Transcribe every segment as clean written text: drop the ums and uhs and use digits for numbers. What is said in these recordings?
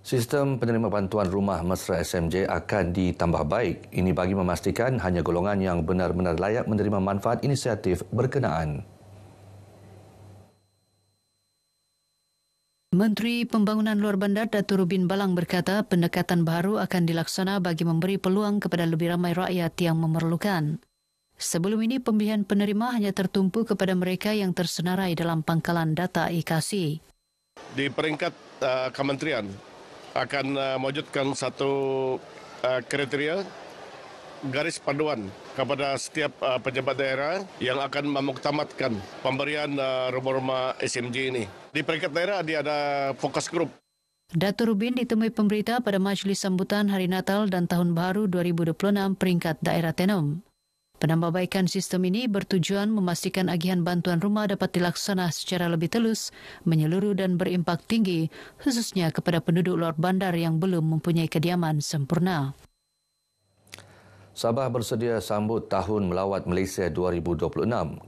Sistem penerima bantuan rumah mesra SMJ akan ditambah baik. Ini bagi memastikan hanya golongan yang benar-benar layak menerima manfaat inisiatif berkenaan. Menteri Pembangunan Luar Bandar Datuk Rubin Balang berkata pendekatan baru akan dilaksana bagi memberi peluang kepada lebih ramai rakyat yang memerlukan. Sebelum ini, pemilihan penerima hanya tertumpu kepada mereka yang tersenarai dalam pangkalan data IKASI. Di peringkat kementerian akan mewujudkan satu kriteria garis panduan kepada setiap pejabat daerah yang akan memuktamadkan pemberian rumah-rumah SMJ ini. Di peringkat daerah dia ada fokus grup. Datuk Rubin ditemui pemberita pada majlis sambutan Hari Natal dan Tahun Baru 2026 peringkat daerah Tenom. Penambahbaikan sistem ini bertujuan memastikan agihan bantuan rumah dapat dilaksana secara lebih telus, menyeluruh dan berimpak tinggi, khususnya kepada penduduk luar bandar yang belum mempunyai kediaman sempurna. Sabah bersedia sambut Tahun Melawat Malaysia 2026.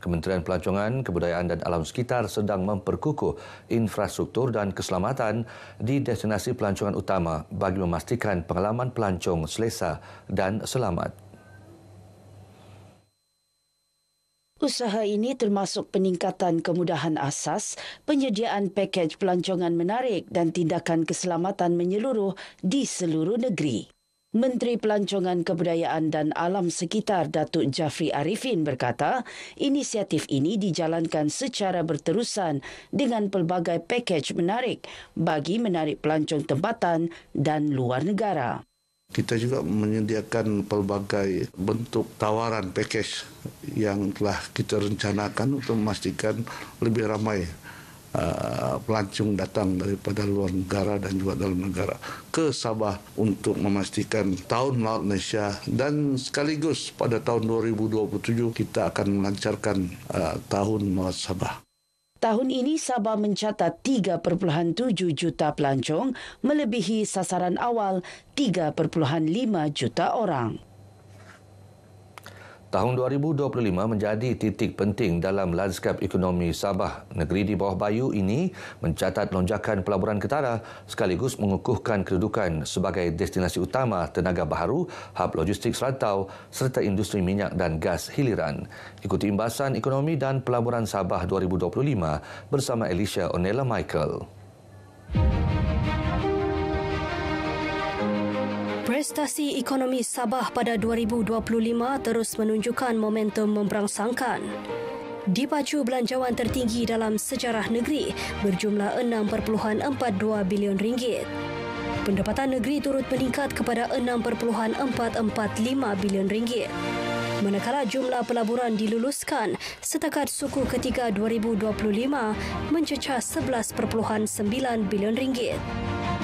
Kementerian Pelancongan, Kebudayaan dan Alam Sekitar sedang memperkukuh infrastruktur dan keselamatan di destinasi pelancongan utama bagi memastikan pengalaman pelancong selesa dan selamat. Usaha ini termasuk peningkatan kemudahan asas, penyediaan pakej pelancongan menarik dan tindakan keselamatan menyeluruh di seluruh negeri. Menteri Pelancongan Kebudayaan dan Alam Sekitar Datuk Jafri Arifin berkata, inisiatif ini dijalankan secara berterusan dengan pelbagai pakej menarik bagi menarik pelancong tempatan dan luar negara. Kita juga menyediakan pelbagai bentuk tawaran pakej yang telah kita rencanakan untuk memastikan lebih ramai pelancong datang daripada luar negara dan juga dalam negara ke Sabah untuk memastikan Tahun Melawat Malaysia, dan sekaligus pada tahun 2027 kita akan melancarkan Tahun Melawat Sabah. Tahun ini Sabah mencatat 3.7 juta pelancong, melebihi sasaran awal 3.5 juta orang. Tahun 2025 menjadi titik penting dalam lanskap ekonomi Sabah. Negeri di bawah Bayu ini mencatat lonjakan pelaburan ketara sekaligus mengukuhkan kedudukan sebagai destinasi utama tenaga baharu, hub logistik serantau serta industri minyak dan gas hiliran. Ikuti imbasan ekonomi dan pelaburan Sabah 2025 bersama Alicia Onela Michael. Prestasi ekonomi Sabah pada 2025 terus menunjukkan momentum memberangsangkan. Dipacu belanjawan tertinggi dalam sejarah negeri berjumlah 6.42 bilion ringgit. Pendapatan negeri turut meningkat kepada 6.445 bilion ringgit. Manakala jumlah pelaburan diluluskan setakat suku ketiga 2025 mencecah 11.9 bilion ringgit.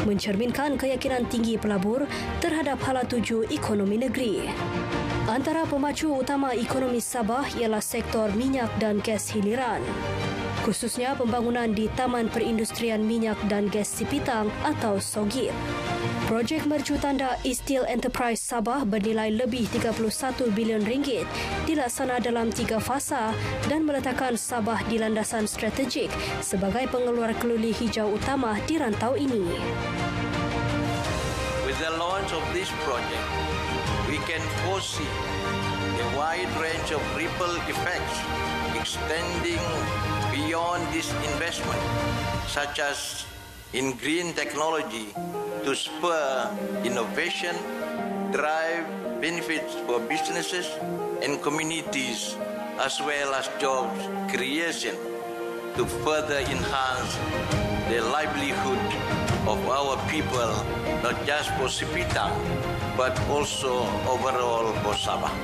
Mencerminkan keyakinan tinggi pelabur terhadap hala tuju ekonomi negeri. Antara pemacu utama ekonomi Sabah ialah sektor minyak dan gas hiliran, khususnya pembangunan di Taman Perindustrian Minyak dan Gas Sipitang atau SOGIP. Projek mercu tanda East Steel Enterprise Sabah bernilai lebih 31 bilion ringgit dilaksana dalam 3 fasa dan meletakkan Sabah di landasan strategik sebagai pengeluar keluli hijau utama di rantau ini. With the launch of this project, we can foresee a wide range of ripple effects extending beyond this investment, such as in green technology to spur innovation, drive benefits for businesses and communities, as well as jobs creation to further enhance the livelihood of our people, not just for Sipitang, but also overall for Sabah.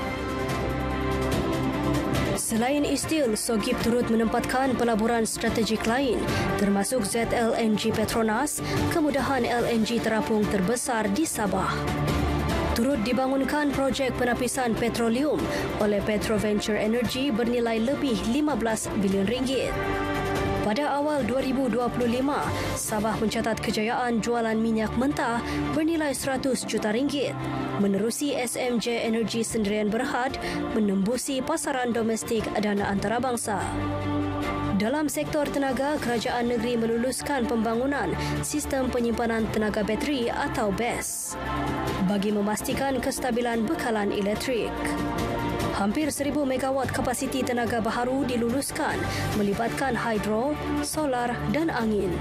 Selain Istil, SOGIP turut menempatkan pelaburan strategik lain termasuk ZLNG Petronas, kemudahan LNG terapung terbesar di Sabah. Turut dibangunkan projek penapisan petroleum oleh Petroventure Energy bernilai lebih 15 bilion ringgit. Pada awal 2025, Sabah mencatat kejayaan jualan minyak mentah bernilai 100 juta ringgit, menerusi SMJ Energy Sendirian Berhad menembusi pasaran domestik dan antarabangsa. Dalam sektor tenaga, kerajaan negeri meluluskan pembangunan sistem penyimpanan tenaga bateri atau BES bagi memastikan kestabilan bekalan elektrik. Hampir 1,000 megawatt kapasiti tenaga baharu diluluskan melibatkan hidro, solar dan angin.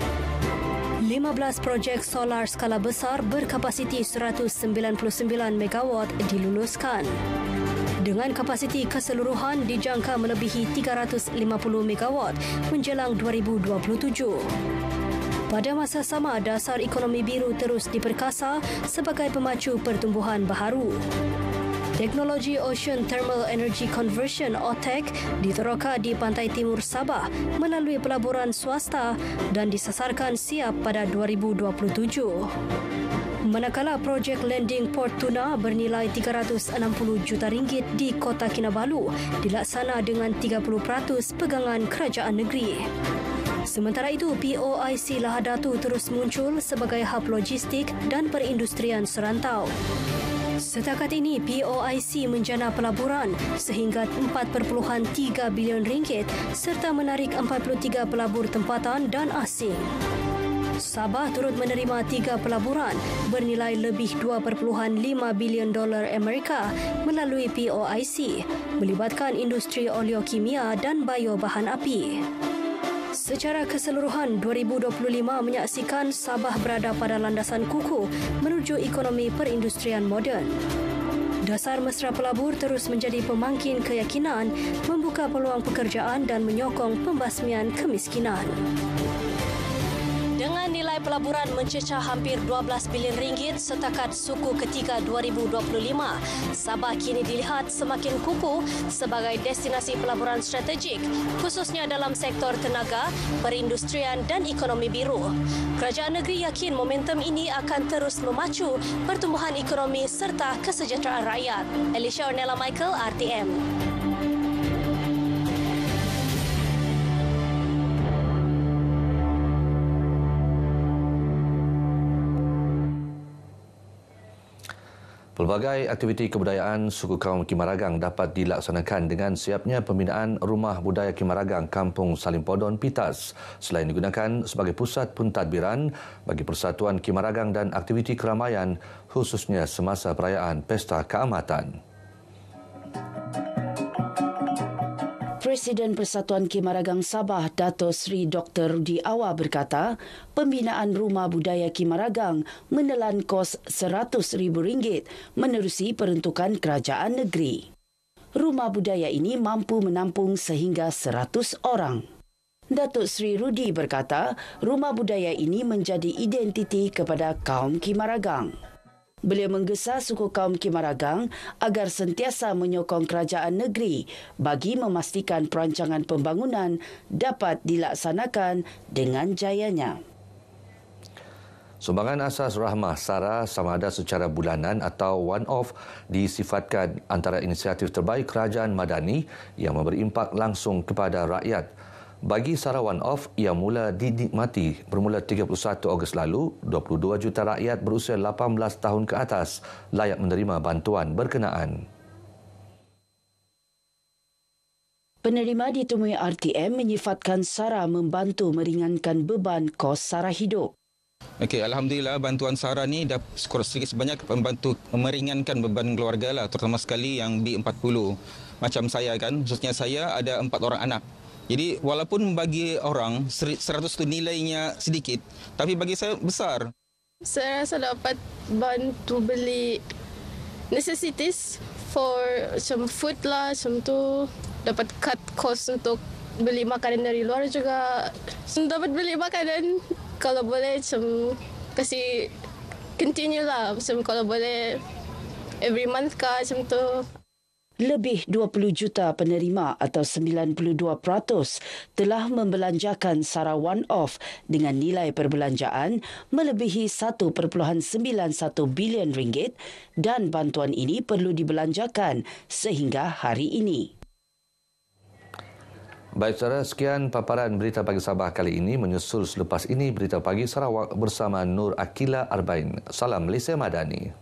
15 projek solar skala besar berkapasiti 199 megawatt diluluskan. Dengan kapasiti keseluruhan dijangka melebihi 350 megawatt menjelang 2027. Pada masa sama, dasar ekonomi biru terus diperkasa sebagai pemacu pertumbuhan baharu. Teknologi Ocean Thermal Energy Conversion (OTEC) diteroka di pantai timur Sabah melalui pelaburan swasta dan disasarkan siap pada 2027. Manakala projek landing port tuna bernilai RM360 juta di Kota Kinabalu dilaksana dengan 30% pegangan kerajaan negeri. Sementara itu, POIC Lahadatu terus muncul sebagai hub logistik dan perindustrian serantau. Setakat ini, POIC menjana pelaburan sehingga RM4.3 bilion serta menarik 43 pelabur tempatan dan asing. Sabah turut menerima 3 pelaburan bernilai lebih $2.5 bilion Amerika melalui POIC, melibatkan industri oleokimia dan biobahan api. Secara keseluruhan, 2025 menyaksikan Sabah berada pada landasan kukuh menuju ekonomi perindustrian moden. Dasar mesra pelabur terus menjadi pemangkin keyakinan, membuka peluang pekerjaan dan menyokong pembasmian kemiskinan. Dengan nilai pelaburan mencecah hampir RM12 bilion setakat suku ketiga 2025, Sabah kini dilihat semakin kukuh sebagai destinasi pelaburan strategik, khususnya dalam sektor tenaga, perindustrian dan ekonomi biru. Kerajaan negeri yakin momentum ini akan terus memacu pertumbuhan ekonomi serta kesejahteraan rakyat. Alicia Ornella Michael, RTM. Pelbagai aktiviti kebudayaan suku kaum Kimaragang dapat dilaksanakan dengan siapnya pembinaan Rumah Budaya Kimaragang Kampung Salimpodon Pitas selain digunakan sebagai pusat pentadbiran bagi Persatuan Kimaragang dan aktiviti keramaian khususnya semasa perayaan Pesta Keamatan. Presiden Persatuan Kimaragang Sabah, Dato' Sri Dr. Rudi Awa berkata, pembinaan Rumah Budaya Kimaragang menelan kos RM100,000 menerusi peruntukan kerajaan negeri. Rumah budaya ini mampu menampung sehingga 100 orang. Dato' Sri Rudi berkata, rumah budaya ini menjadi identiti kepada kaum Kimaragang. Beliau menggesa suku kaum Kimaragang agar sentiasa menyokong kerajaan negeri bagi memastikan perancangan pembangunan dapat dilaksanakan dengan jayanya. Sumbangan asas Rahmah Sara sama ada secara bulanan atau one-off disifatkan antara inisiatif terbaik kerajaan Madani yang memberi impak langsung kepada rakyat. Bagi Sara one-off yang mula dinikmati bermula 31 Ogos lalu, 22 juta rakyat berusia 18 tahun ke atas layak menerima bantuan berkenaan. Penerima ditemui RTM menyifatkan Sara membantu meringankan beban kos sara hidup. Okey, alhamdulillah bantuan Sara ni dah sedikit sebanyak membantu meringankan beban keluarga lah, terutama sekali yang B40. Macam saya kan, khususnya saya ada 4 orang anak. Jadi walaupun bagi orang 100 tu nilainya sedikit, tapi bagi saya besar. Saya rasa dapat bantu beli necessities for macam food lah, macam tu. Dapat cut cost untuk beli makanan dari luar juga. Dapat beli makanan kalau boleh macam kasih continue lah. Macam kalau boleh every month kah macam tu. Lebih 20 juta penerima atau 92% telah membelanjakan Sara one-off dengan nilai perbelanjaan melebihi RM1.91 bilion dan bantuan ini perlu dibelanjakan sehingga hari ini. Baik saudara, sekian paparan Berita Pagi Sabah kali ini. Menyusul selepas ini Berita Pagi Sarawak bersama Nur Akila Arbain. Salam Malaysia Madani.